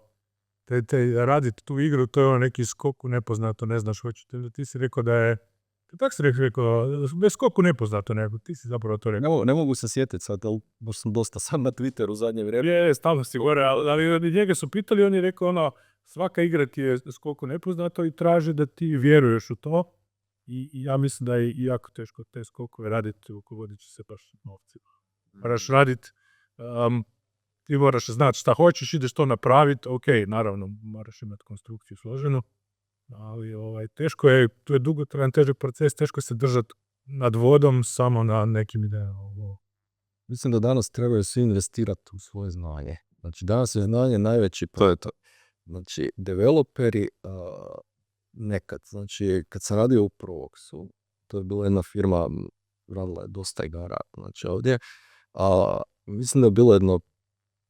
te raditi tu igru, to je neki skok u nepoznato, ne znaš hoćete. Ti si rekao da je Tako si rekao, bez skoku nepoznato nego, ti si zapravo to rekao. Ne mogu se sjetiti sad, ali baš sam dosta sam na Twitteru u zadnje vrijeme. Je, stalno si gore, ali njega su pitali, on je rekao ono, svaka igra ti je skoku nepoznato i traži da ti vjeruješ u to. I ja mislim da je jako teško te skokove raditi ukovodit se baš novcima. Moraš raditi, ti moraš znati šta hoćeš, ideš to napraviti, ok, naravno, moraš imati konstrukciju složenu, ali teško je, to je dugotrajan, težak proces, teško se držati nad vodom samo na nekim idejama. Mislim da danas trebaju svi investirati u svoje znanje. Znači, danas je znanje najveći problem. Znači, developeri nekad, znači, kad sam radio u Provoxu, to je bila jedna firma, radila je dosta igara, znači ovdje, mislim da je bilo jedno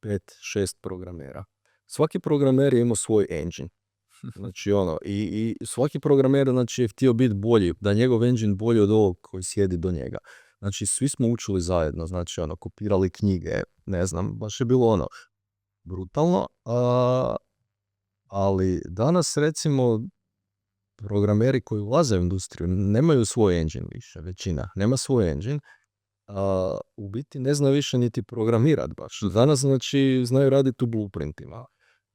5-6 programera. Svaki programer je imao svoj engine. Znači, i svaki programer, znači, je htio biti bolji, da njegov engine bolji od ovog koji sjedi do njega. Znači, svi smo učili zajedno, znači, kopirali knjige, ne znam, baš je bilo brutalno, ali danas, recimo, programeri koji ulaze u industriju nemaju svoj engine više, većina, nema svoj engine, u biti ne znaju više niti programirat baš. Danas, znači, znaju raditi u blueprintima.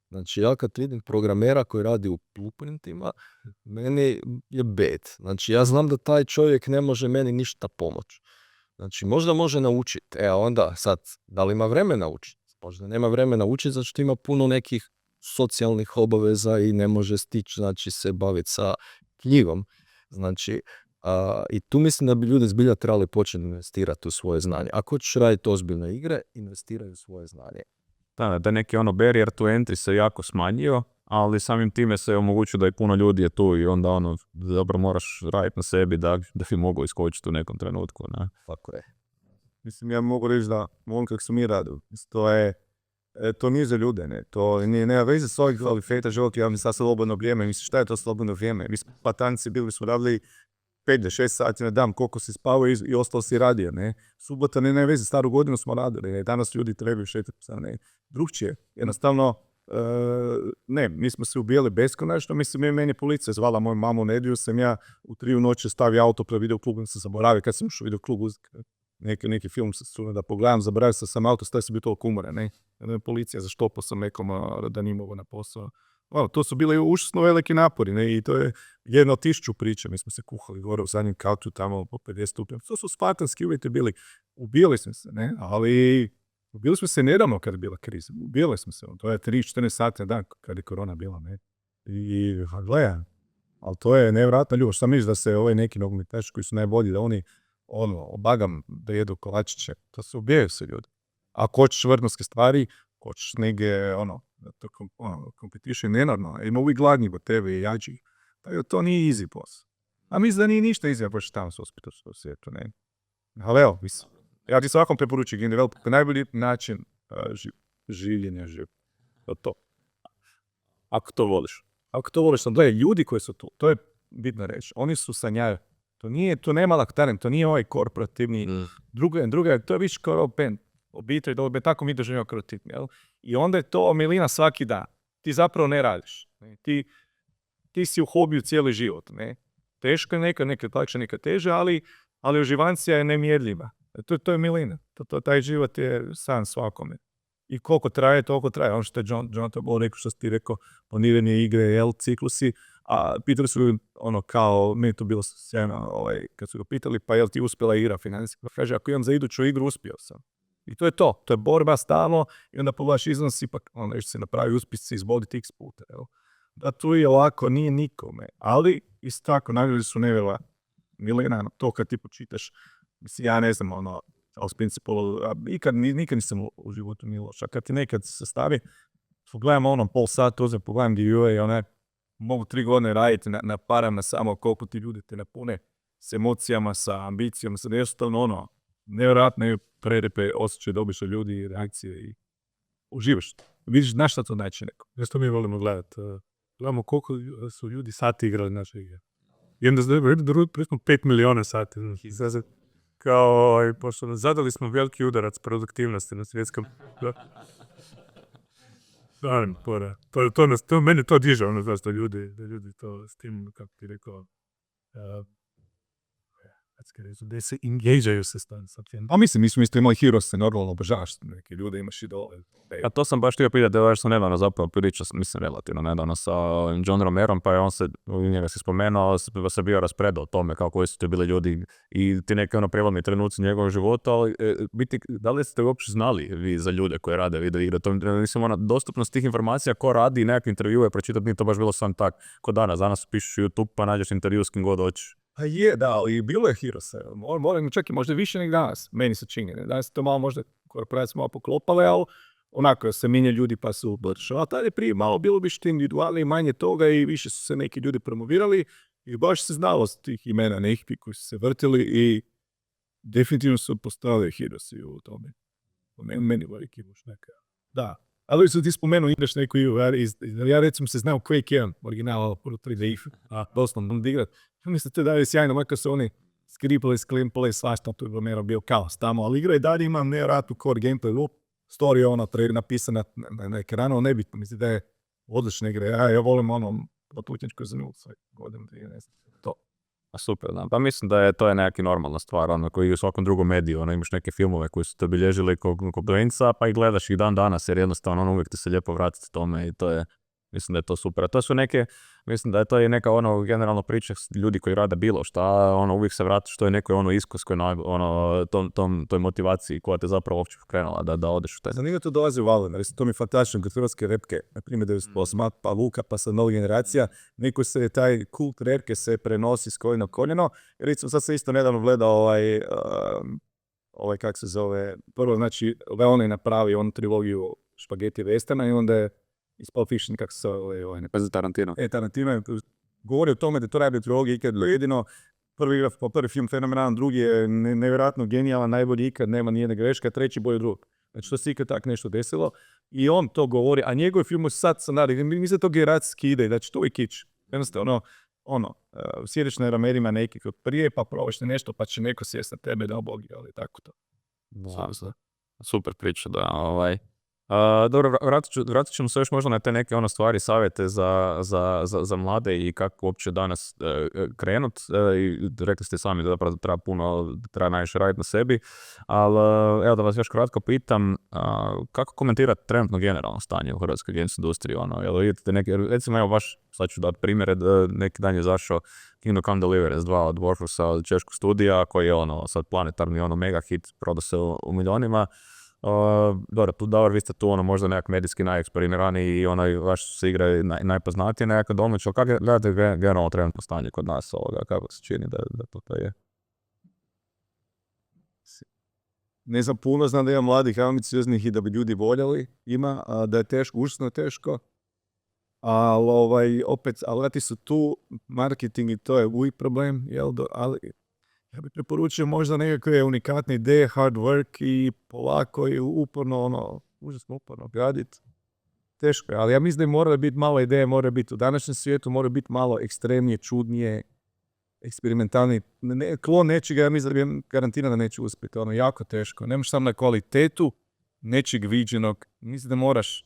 Znači, ja kad vidim programera koji radi u blueprintima, meni je bed. Znači, ja znam da taj čovjek ne može meni ništa pomoći. Znači, možda može naučiti, onda sad, da li ima vremena učiti? Možda nema vremena učiti, zato što ima puno nekih socijalnih obaveza i ne može stići, znači, se baviti sa knjigom. Znači, i tu mislim da bi ljudi zbilja trebali početi investirati u svoje znanje. Ako ćeš raditi ozbiljne igre, investiraju u svoje znanje. Da neki barrier to entry se jako smanjio, ali samim time se omogućuje da i puno ljudi je tu i onda dobro moraš raditi na sebi da bi mogao iskočiti u nekom trenutku. Ne? Tako je. Mislim, ja mogu reći da ono kako su mi radili, to nije za ljude, ne. To nema veze s ovih kvaliteta života, ja mi sad slobodno vrijeme, mislim, šta je to slobodno vrijeme? Mi smo patanci bili, smo radili 5-6 sati na dan, koliko si spavao i ostalo si radio, ne. Subota nema veze, staru godinu smo radili, ne. Danas ljudi trebaju šetati psa, ne. Drugčije, jednostavno, ne, mi smo se ubijali beskonačno, mislim, meni je policija zvala moju mamu u nedjelju, sam ja u 3 noći stavio auto pre video klubu, sam zaboravio, kad sam ušao video klub, neki film da pogledam, zaboravio sam auto, stavio sam bio toliko umoran, ne. Policija zaštopao sam nekom da nije mogao na posao. To su bili užasno veliki napori, ne, i to je jedno 1000 priča. Mi smo se kuhali gore u zadnjem kautu tamo po 50 stupnja. To su spartanski uvjeti bili. Ubijali smo se, ne, ali ubili smo se nedavno kad je bila kriza. Ubijali smo se, to je 3-14 sati na dan kad je korona bila, ne. I gledaj, ali to je nevjerojatna ljubav. Šta misliš da se neki nogometaši koji su najbolji, da oni obagam da jedu kolačiće, to se ubijaju se ljudi. Ako hoćeš vrhunske stvari, hoćeš negdje, competition je enormno, ima uvijek gladnji od tebe i jači. To nije easy posao. A mislim da nije ništa easy, ako ćeš tamo se uspjeti u svijetu, ne. Ali evo, mislim, ja ti svakom preporučujem game develop, najbolji način življenja života. To. Ako to voliš. Ako to voliš, gledaj, ljudi koji su tu, to je bitno reći, oni su sanjaju. To nema laktarim, to nije ovaj korporativni, druga, to je više kao band. Obitelj, tako mi doživimo korporativni, jel? I onda je to milina svaki dan. Ti zapravo ne radiš. Ne? Ti si u hobiju cijeli život. Ne? Teško je nekad lakše, nekad teže, ali uživancija je nemjerljiva. To je milina. Taj život je san svakome. I koliko traje, toliko traje. Ono što je John to rekao, što si ti rekao, planiranje igre, ciklusi, a pitali su kao, meni to bilo sjajno, kad su ga pitali, pa jel ti uspjela igra financijski? Kaže, ako imam za iduću igru, uspio sam. I to je to. To je borba stalno i onda pogledaš iznos i pak nešto se napravi uspješci izboditi x puta. Evo. Da tu je ovako, nije nikome. Ali isto tako, nagrade su nevjerojatne. Milena, to kad ti počitaš, mislim, ja ne znam, aus principu, nikad nisam u životu nije loša. Kad ti nekad se stavi, pogledam pol sata, pogledam DUA i mogu 3 godine raditi na parama samo koliko ti ljudi te napune s emocijama, sa ambicijama, sa jednostavno nevjerojatne prerepe osjećaje dobiš od ljudi i reakcije i uživaš. Vidiš, znaš šta to znači neko. Nešto mi volimo gledati. Gledamo koliko su ljudi sati igrali naše igre. I onda prismo 5 miliona sati. Kao, pošto zadali smo veliki udarac produktivnosti na svjetskom. Mene to diže, da ljudi to s tim, kako ti rekao, gdje se engageaju se sa tim. A mislim, mi smo isto imali Heroes, normalno obožavaš neke ljude, imaš i dole. A to sam baš htio pitati, da sam nedavno zapravo pričao, mislim relativno nedavno sa John Romerom, pa je on se, njega se spomenuo, se bio raspredao o tome kako koji su to bili ljudi i ti neke prijevodni trenuci njegovog života, ali biti, da li ste uopće znali vi za ljude koji rade video igre? To mislim, dostupnost tih informacija, ko radi i nekakve intervjue pročitati, nije to baš bilo sam tak, ko danas pišeš YouTube pa nađeš intervju s kim god hoćeš. A je, da, ali bilo je Heroes. Moram čekati, možda više nego danas, meni se čini. Danas to malo možda korporacije malo poklopale, ali onako se mijenja ljudi pa su brže. A tada je prije malo bilo više individualni, manje toga i više su se neki ljudi promovirali i baš se znalo s tih imena nekih koji su se vrtili i definitivno su postavili Heroesi u tome. Meni veliki muš neka. Da. Ali su ti spomenuo, igraš neku igru, ja recimo se znao Quake 1, original, prvo 3D, doslovno igrat. Mislite da je sjajno, makar su oni skripali, sklimpali, svašta, to je Romero bio kaos tamo, ali igra i dalje ima nevjerojatnu core gameplay loop, story napisana na ekranu, nebitno, mislim da je odlična igra, ja volim potutnjačku za nul, sve godinu, ne znam, to. A super, da. Pa mislim da je to neka normalna stvar, koji u svakom drugom mediju, imaš neke filmove koji su te obilježili kod Doinca, pa ih gledaš ih dan danas, jer jednostavno uvijek ti se lijepo vratiti tome i to je, mislim da je to super. A to su neke, mislim da je to i neka generalno priča ljudi koji rade bilo šta, uvijek se vrati što je neko iskus koji toj motivaciji koja te zapravo uopće pokrenula da odeš u taj. Zanimljivo to dolazi u Valin, jer to mi je fantastično kod hrvatske repke, na primjer 98, pa Luka, pa sad nova generacija, neko se taj kult repke se prenosi s koljeno koljeno. Recimo sad se isto nedavno gledao kak se zove, prvo znači Leon je napravio onu trilogiju špageti westerna i onda je iz Pulp Fiction, kako se zove, Tarantino. Tarantino je govori o tome da to radi trilogija ikad jedino. Prvi film fenomenalan, drugi je nevjerojatno genijalan, najbolji ikad, nema nijedne greške, treći bolji drug. Znači to se ikad tak nešto desilo i on to govori, a njegov film je sad scenarij, mislim da to generacijski ide, znači to je kič. Jednostavno, sjediš na ramerima neki kod prije, pa probaš nešto, pa će neko sjest na tebe da obogi, ali tako to. Da. Super priča, da. Dobro, vratit ćemo se još možda na te neke stvari, savjete za mlade i kako uopće danas krenut. Rekli ste sami da zapravo treba najviše raditi na sebi, ali evo da vas još kratko pitam, kako komentirate trenutno generalno stanje u hrvatskoj games industriji? Jel vidite neke, recimo evo baš, sad ću dati primjere, neki dan je zašao Kingdom Come Deliverance 2 od Warhorsa, od češkog studija, koji je sad planetarni mega hit, prodao se u milionima. Dobro, vi ste tu možda nekak medijski najeksperimentaniji i vaš se igra najpoznatije nekako domaće, ali kako gledate generalno trenutno stanje kod nas kako se čini da to je? Ne znam puno, znam da ima mladih, ambicioznih i da bi ljudi voljeli, ima, da je teško, užasno teško, ali opet, alati su tu, marketing i to je uvijek problem, ali ja bih preporučio možda nekakve unikatne ideje, hard work i polako i uporno, užasno uporno graditi. Teško je, ali ja mislim da mora biti malo ideje, mora biti u današnjem svijetu, mora biti malo ekstremnije, čudnije, eksperimentalniji. Klon nečega, ja mislim da bi garantirano neće uspjeti, jako teško. Nemaš samo na kvalitetu nečeg viđenog, mislim da moraš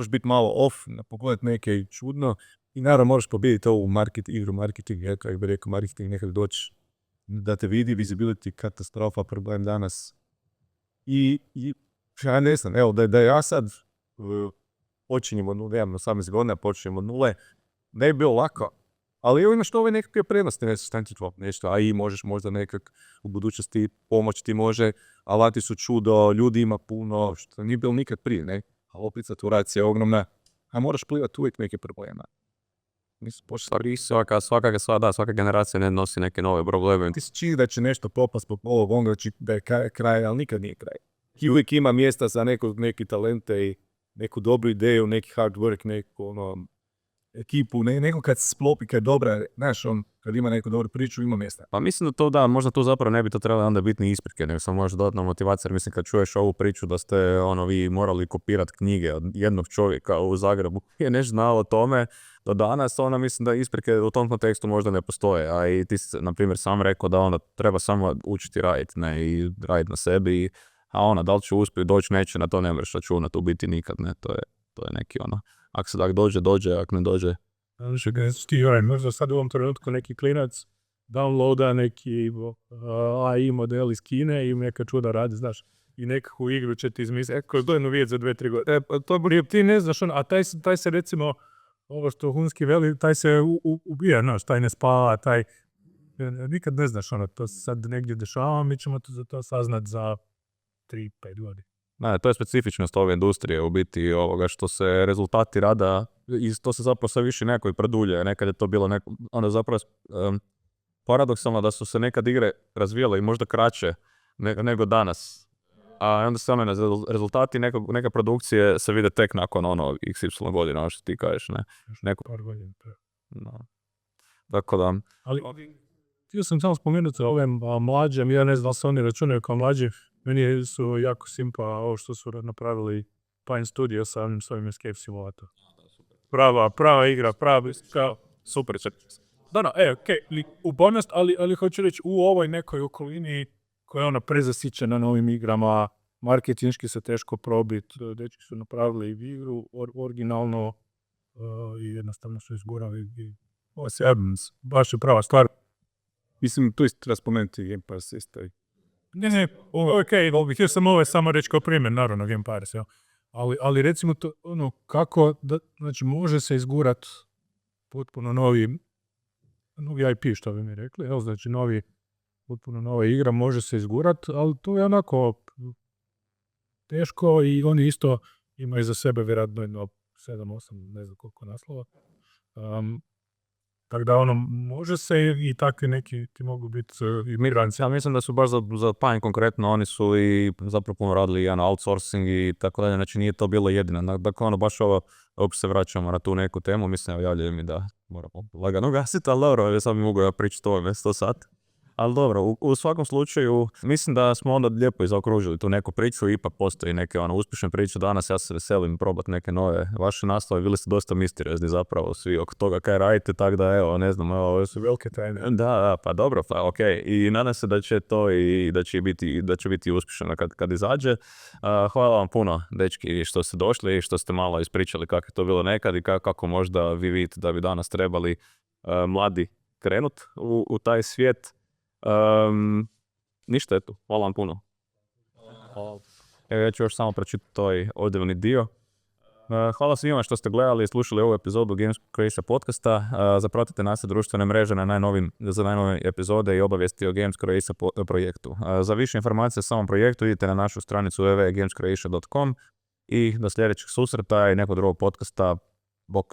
biti malo off, pogledati neke čudno i naravno moraš pobijediti ovu igru marketing, kako bi rekao, marketing nekad doći da te vidi, visibility, katastrofa, problem danas. I ja ne znam, evo, da ja sad počinjem od nule, 18 godina, počinjem od nule, ne bi bilo lako, ali evo imaš nove nekakve prednosti, nešto, a i možeš možda nekak u budućnosti pomoć ti može, alati su čudo, ljudi ima puno, što nije bilo nikad prije, ne? A opet saturacija je ogromna, a moraš plivati uvijek neke problema. Svaka generacija ne nosi neke nove probleme. Ti se čini da će nešto propast zbog ovog onoga, da je kraj, ali nikad nije kraj. I uvijek ima mjesta za neki talente i neku dobru ideju, neki hard work, neku ekipu, neko kad se sklopi, kad je dobra, znaš, kad ima neku dobru priču, ima mjesta. Pa mislim da možda tu zapravo ne bi to trebalo onda biti ni isprike, nego samo možda dodatna motivacija, jer mislim kad čuješ ovu priču da ste vi morali kopirati knjige od jednog čovjeka u Zagrebu je nešto znao o tome, do danas mislim da isprike u tom kontekstu možda ne postoje, a i ti si, na primjer, sam rekao da onda treba samo učiti raditi, ne, i raditi na sebi, a da li će uspjeti doći neće, na to ne možeš računati u biti nikad, ne, to je neki ako se dođe, ako ne dođe. Možda sad u ovom trenutku neki klinac downloada neki AI model iz Kine i neka čuda radi, znaš, i nekakvu igru će ti izmisliti, kroz dojnu vidjeti za 2-3 godine. To ti ne znaš, a taj se recimo, ovo što Hunski veli, taj se ubija, znaš, taj ne spava, taj, nikad ne znaš, to se sad negdje dešava, mi ćemo to za to saznat za 3-5 godina. Ne, to je specifičnost ove industrije u biti ovoga što se rezultati rada i to se zapravo sve više nekako i produlje. Nekad je to bilo onda zapravo paradoksalno da su se nekad igre razvijale i možda kraće nego danas. A onda se rezultati neke produkcije se vide tek nakon XY godina, ono što ti kažeš, ne? Par godina. No. Tako da... Ali htio sam samo spomenuti ove mlađe, ja ne znam da se oni računaju kao mlađi, meni su jako simpa ovo što su napravili Pine Studio sa svojim Escape Simulator. Prava igra, Super. Da, okej, ubornost, ali hoću reći u ovoj nekoj okolini koja je prezasićena novim igrama, marketinški se teško probiti, dečki su napravili igru originalno i jednostavno su izgurali. Ovo je baš je prava stvar. Mislim, tu isto treba spomenuti Game Pass isto. Ne, htio sam ovo samo reći kao primjer, naravno Game Pass, ali recimo to, kako, znači može se izgurat potpuno novi IP, što bi mi rekli, znači potpuno nova igra može se izgurat, ali to je onako teško i oni isto imaju za sebe vjerojatno 7-8, ne znam koliko naslova. Tako da može se i takvi neki ti mogu biti migranci. Ja mislim da su baš za Pine konkretno, oni su i zapravo puno radili jedan outsourcing i tako dalje, znači nije to bilo jedino. Dakle, baš uopće se vraćamo na tu neku temu, mislim, javljaju mi da moramo lagano gasiti, ali dobro, ja sam mogu pričati o ovome 100 sati. Ali dobro, u svakom slučaju, mislim da smo onda lijepo i zaokružili tu neku priču, ipak postoji neke uspješne priče danas, ja se veselim probati neke nove vaše nastave, bili ste dosta misteriozni zapravo svi oko toga kaj radite, tako da evo, ne znam, ovo su velike tajne. Da, pa dobro, pa okej. I nadam se da će to i da će biti uspješno kad izađe. Hvala vam puno, dečki, što ste došli i što ste malo ispričali kako je to bilo nekad i kako možda vi vidite da bi danas trebali mladi krenut u taj svijet. Ništa, eto, hvala vam puno. Evo, ja ću još samo pročitati taj odjevni dio. Hvala svima što ste gledali i slušali ovu epizodu Games Croatia podcasta. Zapratite naše društvene mreže za najnove epizode i obavijesti o Games Croatia projektu. Za više informacije o samom projektu idite na našu stranicu www.gamescroatia.com i do sljedećeg susreta i nekog drugog podcasta. Bok.